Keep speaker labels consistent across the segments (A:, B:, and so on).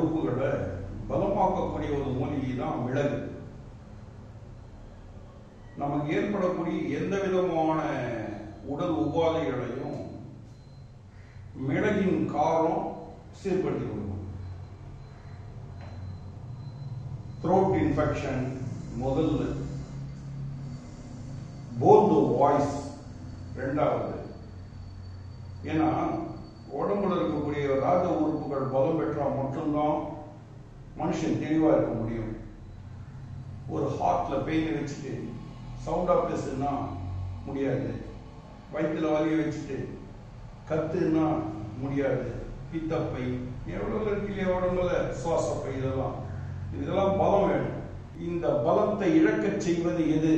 A: உறுப்புகளை பலமாக்கக்கூடிய ஒரு மூலிகை தான் மிளகு. நமக்கு ஏற்படக்கூடிய எந்த விதமான உடல் உபாதைகளையும் மிளகின் காரம் சீர்படுத்தி கொடுக்கும். த்ரோட் இன்ஃபெக்ஷன் முதல்ல, போல்டு வாய்ஸ் ரெண்டாவது. ஏன்னா உடம்புல இருக்கக்கூடிய ராஜ உறுப்புகள் பலம் பெற்றால் மட்டும்தான் மனுஷன் தெளிவா இருக்க முடியும். ஒரு ஹார்ட்ல பெயின் வச்சுட்டு சவுண்டா பேசுன்னா முடியாது. வயிற்றுல வலிய வச்சுட்டு கத்துன்னா முடியாது. பித்தப்பை எவ்வளவு இருக்கு இல்லையா உடம்புல, சுவாசப்பை, இதெல்லாம் பலம் வேணும். இந்த பலத்தை இழக்க செய்வது எது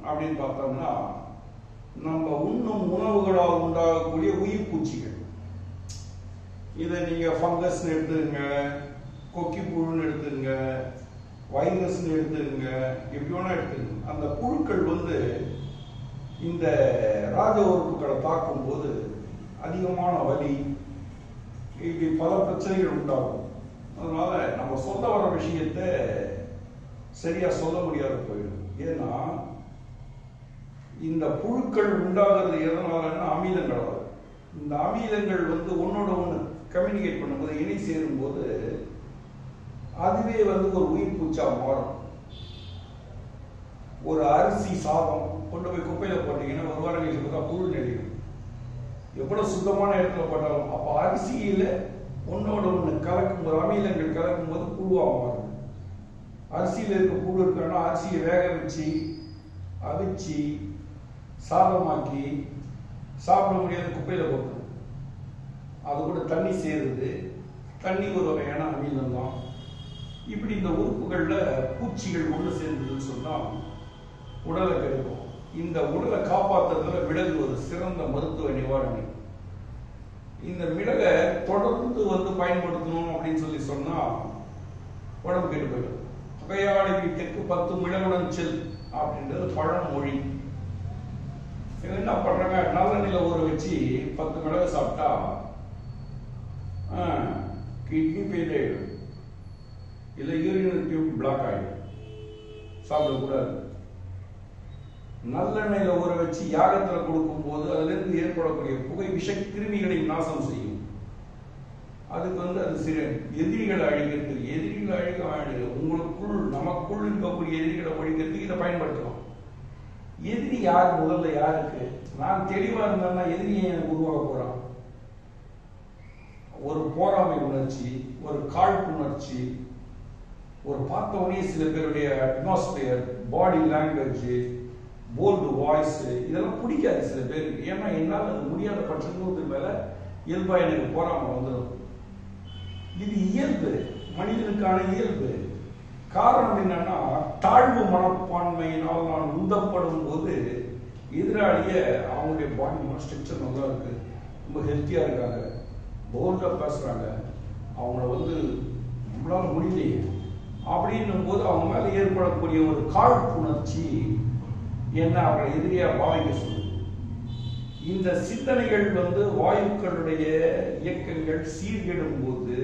A: அப்படின்னு பார்த்தோம்னா நம்ம உண்ணும் உணவுகளால் உண்டாகக்கூடிய உயிர் பூச்சிகள். இதை நீங்க ஃபங்கஸ்ன்னு எடுத்துருங்க, கொக்கி புழுன்னு எடுத்துருங்க, வைரஸ்ன்னு எடுத்துருங்க, எப்படி வேணா எடுத்துருங்க. அந்த புழுக்கள் இந்த ராஜ உறுப்புகளை தாக்கும் போது அதிகமான வலி, இப்படி பல பிரச்சனைகள் உண்டாகும். அதனால நம்ம சொல்ல வர விஷயத்த சரியா சொல்ல முடியாத போயிடும். ஏன்னா இந்த புழுக்கள் உண்டாகிறது எதனாலன்னா அமிலங்கள் வரும். இந்த அமிலங்கள் ஒன்னோட ஒன்று கம்யூனிகேட் பண்ணும்போது, இணை சேரும் போது அதுவே ஒரு உயிர் பூச்சா மாறும். ஒரு அரிசி சாதம் கொண்டு போய் குப்பையில போட்டீங்கன்னா ஒரு வாரம் கழிச்சு பார்த்தா புழு நெளியும். எவ்வளவு சுத்தமான இடத்துல போட்டாலும் அப்ப அரிசியில ஒன்னோட ஒண்ணு கலக்கும் போது, அமிலங்கள் கலக்கும் போது புழுவா மாறும். அரிசியில இருக்க புழு இருக்கான்னா அரிசியை வேக வச்சு அவிச்சு சாதமாக்கி சாப்பிட முடியாத குப்பையில போட்டு அது கூட தண்ணி சேருது. தண்ணி ஒரு வகையான அமிலம் தான். இப்படி இந்த உறுப்புகள்ல பூச்சிகள் ஒன்று சேர்ந்ததுன்னு சொன்னா உடலை கெடுக்கும். இந்த உடலை காப்பாற்றுறதுல மிளகு ஒரு சிறந்த மருத்துவ நிவாரணி. இந்த மிளகை தொடர்ந்து பயன்படுத்தணும் அப்படின்னு சொன்னா உடம்பு கெட்டு போயிடும். புகையாளி வீட்டுக்கு 10 மிளகுடன் செல் அப்படின்றது பழமொழி. என்ன பண்றாங்க, நல்லெண்ணெயில ஊற வச்சு 10 மிளகு சாப்பிட்டா கிட்னி ஃபெயில் ஆயிடும், இல்லை யூரினரி டியூப் பிளாக் ஆயிடும், சாப்பிடக்கூடாது. நல்லெண்ணெயில ஊற வச்சு யாகத்துல கொடுக்கும் போது அதுல இருந்து ஏற்படக்கூடிய புகை விஷ கிருமிகளை நாசம் செய்யும். அதுக்கு அது சில எதிரிகளை அழிக்கிறதுக்கு, எதிரிகளை அழிக்க உங்களுக்குள் நமக்குள் இருக்கக்கூடிய எதிரிகளை ஒழிக்கிறதுக்கு இதை பயன்படுத்தலாம். எதிரி யார், முதல்ல யாருக்கு? நான் தெளிவா இருந்தேன்னா எதிரியை எனக்கு உருவாக போறான். ஒரு போராமை உணர்ச்சி, ஒரு காழ்ப்புணர்ச்சி, ஒரு பார்த்த உடனே சில பேருடைய atmosphere, body language, bold voice, இதெல்லாம் பிடிக்காது சில பேருக்கு. ஏன்னா என்னால் அது முடியாத பட்சத்துக்கு மேல இயல்பா எனக்கு போராம வந்துடும். இது இயல்பு, மனிதனுக்கான இயல்பு. காரணம் என்னன்னா தாழ்வு மனப்பான்மையினால் நான் உந்தப்படும் போது எதிராளிய அவங்களுடைய பாடி ஸ்ட்ரக்சர் நல்லா இருக்கு, ரொம்ப ஹெல்த்தியா இருக்காங்க, போல்டா பேசுறாங்க, அவங்கள நம்மளால முடியலையே அப்படின்னும் போது அவங்க மேல ஏற்படக்கூடிய ஒரு காழ்ப்புணர்ச்சி என்ன அவங்களை எதிரியா பாவிக்க சொல்லுது. இந்த சிந்தனைகள் வாயுக்களுடைய இயக்கங்கள் சீர்கெடும் போது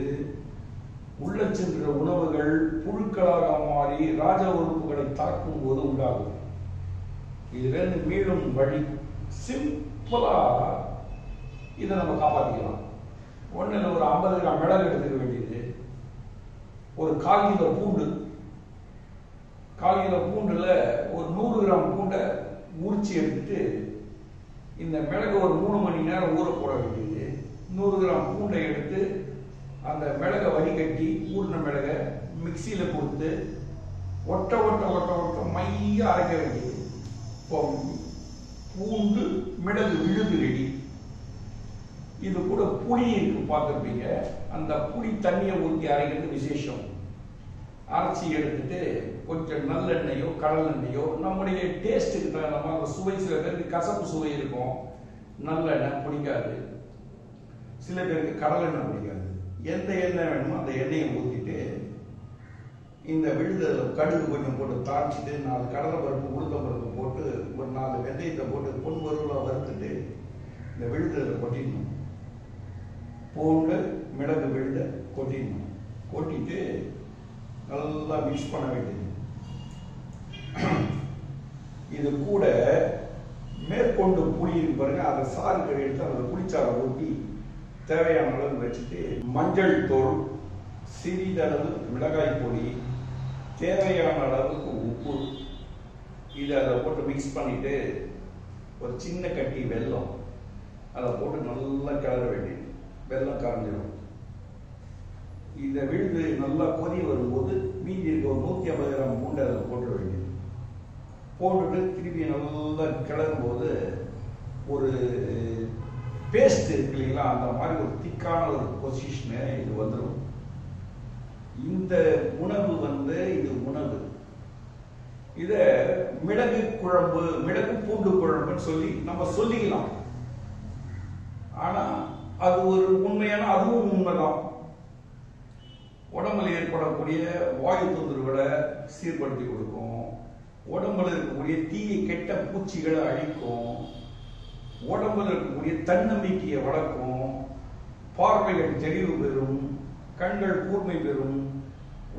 A: உள்ள சென்ற உணவுகள் புழுக்களாக மாறி ராஜ உறுப்புகளை தாக்கும் போது உண்டாகும். இதுல மீளும் வழி சிம்பிளா இதை நம்ம காப்பாற்றிக்கலாம். ஒண்ணுல ஒரு 50 கிராம் மிளகு எடுத்துக்க வேண்டியது, ஒரு 1/4 கிலோ பூண்டு, 1/4 கிலோ பூண்டுல ஒரு 100 கிராம் பூண்டை உரிச்சு எடுத்துட்டு இந்த மிளகு ஒரு 3 மணி நேரம் ஊற போட வேண்டியது. 100 கிராம் பூண்டை எடுத்து அந்த மிளகை வடிகட்டி ஊறின மிளகை மிக்சியில கொடுத்து ஒட்ட ஒட்ட ஒட்ட ஒட்ட மையா அரைக்க வேண்டியது. இப்போ பூண்டு மிளகு விழுது ரெடி. இது கூட புளி இருக்கு பார்த்துருப்பீங்க, அந்த புளி தண்ணியை ஊற்றி அரைக்கிறது விசேஷம். அரைச்சி எடுத்துட்டு கொஞ்சம் நல்லெண்ணெயோ கடலெண்ணெயோ நம்முடைய டேஸ்ட்டுக்கு தகுந்த அந்த சுவை, சில பேருக்கு கசப்பு சுவை இருக்கும், நல்லெண்ணெய் பிடிக்காது, சில பேருக்கு கடலெண்ணெய் பிடிக்காது. எந்த எண்ணெய் வேணுமோ அந்த எண்ணெயை ஊற்றிட்டு இந்த விழுத கடுகு கொஞ்சம் போட்டு தாளிச்சிட்டு 4 கடலை பருப்பு உளுந்த பருப்பு போட்டு ஒரு 4 வெந்தயத்தை போட்டு பொன் வறுவலாக வறுத்துட்டு இந்த விழுதில் கொட்டிடணும். பூண்டு மிளகு விழுத கொட்டிடணும். கொட்டிட்டு நல்லா மிக்ஸ் பண்ண வேண்டியது. இது கூட மேற்கொண்டு புளி பாருங்க, அதை சாறு எடுத்து அந்த புளிச்சாரை ஊற்றி தேவையான அளவு வச்சுட்டு மஞ்சள் தூள், சிறிதளவு மிளகாய் பொடி, தேவையான அளவுக்கு உப்பு, இதை அதை போட்டு மிக்ஸ் பண்ணிட்டு ஒரு சின்ன கட்டி வெல்லம் அதை போட்டு நல்லா கிளற வேண்டியது. வெல்லம் கரைஞ்சிடும். இதை விழுது நல்லா கொதி வரும்போது மீதி இருக்க ஒரு 150 கிராம் பூண்டை அதில் போட்டுற வேண்டியது. போட்டுட்டு திருப்பி நல்லா கிளறும் போது ஒரு பேஸ்ட் இருக்கு இல்லைங்களா, அந்த மாதிரி ஒரு திக்கான ஒரு பொசிஷனு இது வந்துடும். இந்த உணவு இது உணவு. இத மிளகு குழம்பு, மிளகு பூண்டு குழம்புன்னு சொல்லி நம்ம சொல்லிக்கலாம். ஆனா அது ஒரு உண்மையான, அதுவும் உண்மைதான். உடம்புல ஏற்படக்கூடிய வாயு தொந்தரவுகளை சீர்படுத்தி கொடுக்கும், உடம்புல இருக்கக்கூடிய தீய கெட்ட பூச்சிகளை அழிக்கும், உடம்புல இருக்கக்கூடிய தன்னம்பிக்கையை வளர்க்கும், பார்வைகள் தெளிவு பெறும், கண்கள் கூர்மை பெறும்,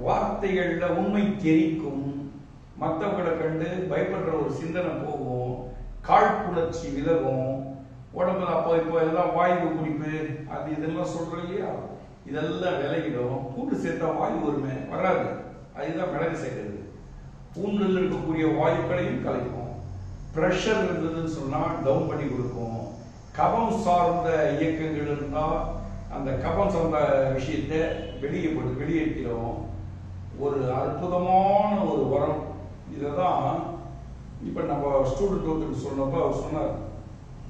A: வார்த்தைகள்ல உண்மை தெரிக்கும், மற்றவங்களை கண்டு பயப்படுற ஒரு சிந்தனை போகும், காழ்ப்புணர்ச்சி விலகும், உடம்புல அப்போ இப்போ எல்லாம் வாயு குடிப்பு அது இதெல்லாம் சொல்றோம் இல்லையா, இதெல்லாம் விலகிடும். பூண்டு சேர்த்தா வாயு வருமே, வராது. அதுதான் மிளகு சேர்க்கிறது. பூண்டில் இருக்கக்கூடிய வாயுக்களையும் கலைக்கும். பிரஷர் இருந்ததுன்னு சொன்னா டவுன் பண்ணி கொடுக்கும். கபம் சார்ந்த இயக்கங்கள் இருந்தா அந்த கபம் சார்ந்த விஷயத்தை வெளியேற்றிடும். ஒரு அற்புதமான ஒரு வரம். இதைதான் இப்ப நம்ம ஸ்டூடெண்ட் ஒருத்தருக்கு சொன்னப்ப அவர் சொன்னார்,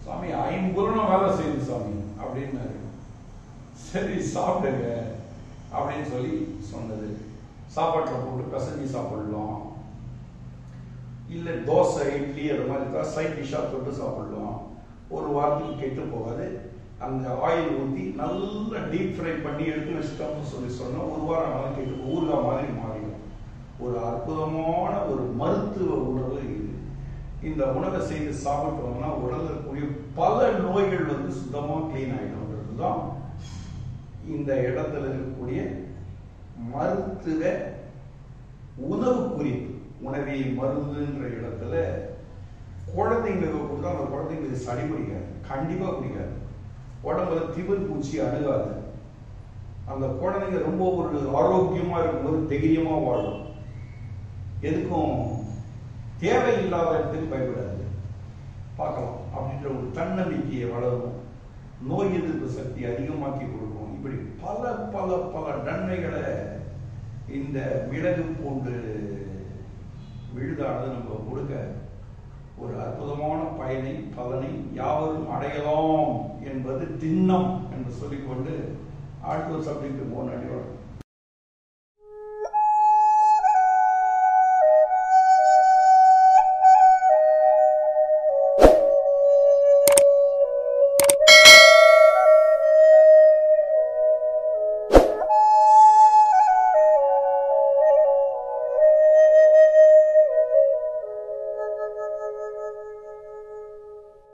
A: சாமி 50 வேலை செய்யுது சாமி அப்படின்னாரு. சரி சாப்பிடுங்க அப்படின்னு சொல்லி சொன்னது. சாப்பாட்டில் போட்டு கசஞ்சி சாப்பிடலாம், இல்லை தோசை இட்லி அது மாதிரி தான் சைட் டிஷ்ஷாக தொட்டு சாப்பிடலாம். ஒரு வாரத்துக்கு கெட்டு போகாது. அந்த ஆயில் ஊற்றி நல்லா டீப் ஃப்ரை பண்ணி எடுத்து வச்சுட்டோம்னு சொல்லி சொன்னால் ஒரு வாரம் நாள் கெட்டு ஊறுகாய் மாதிரி மாறிடும். ஒரு அற்புதமான ஒரு மருத்துவ உணவு இது. இந்த உணவை செய்து சாப்பிட்டோம்னா உடலில் இருக்கக்கூடிய பல நோய்கள் சுத்தமாக கிளீன் ஆகிடும்ன்றது தான் இந்த இடத்துல இருக்கக்கூடிய மருத்துவ உணவு குறிப்பு. உணவே மருந்துன்ற இடத்துல குழந்தைங்களுக்கு கொடுத்தா அந்த குழந்தைங்களுக்கு சளி பிடிக்காது, கண்டிப்பா பிடிக்காது. உடம்புல திமிர் பூச்சி அணுகாது. அந்த குழந்தைங்க ரொம்ப ஒரு ஆரோக்கியமா இருக்கும்போது தைரியமா வாழும். எதுக்கும் தேவையில்லாத இடத்துக்கு பயப்படாது. பார்க்கலாம் அப்படின்ற ஒரு தன்னம்பிக்கையை வளரும். நோய் எதிர்ப்பு சக்தி அதிகமாக்கி கொடுக்கும். இப்படி பல பல பல நன்மைகளை இந்த மிளகு பூண்டு விழுதானது நம்ம கொடுக்க ஒரு அற்புதமான பலனை யாவரும் அடையலாம் என்பது திண்ணம் என்று சொல்லிக்கொண்டு அடுத்த ஒரு சப்ஜெக்ட் போன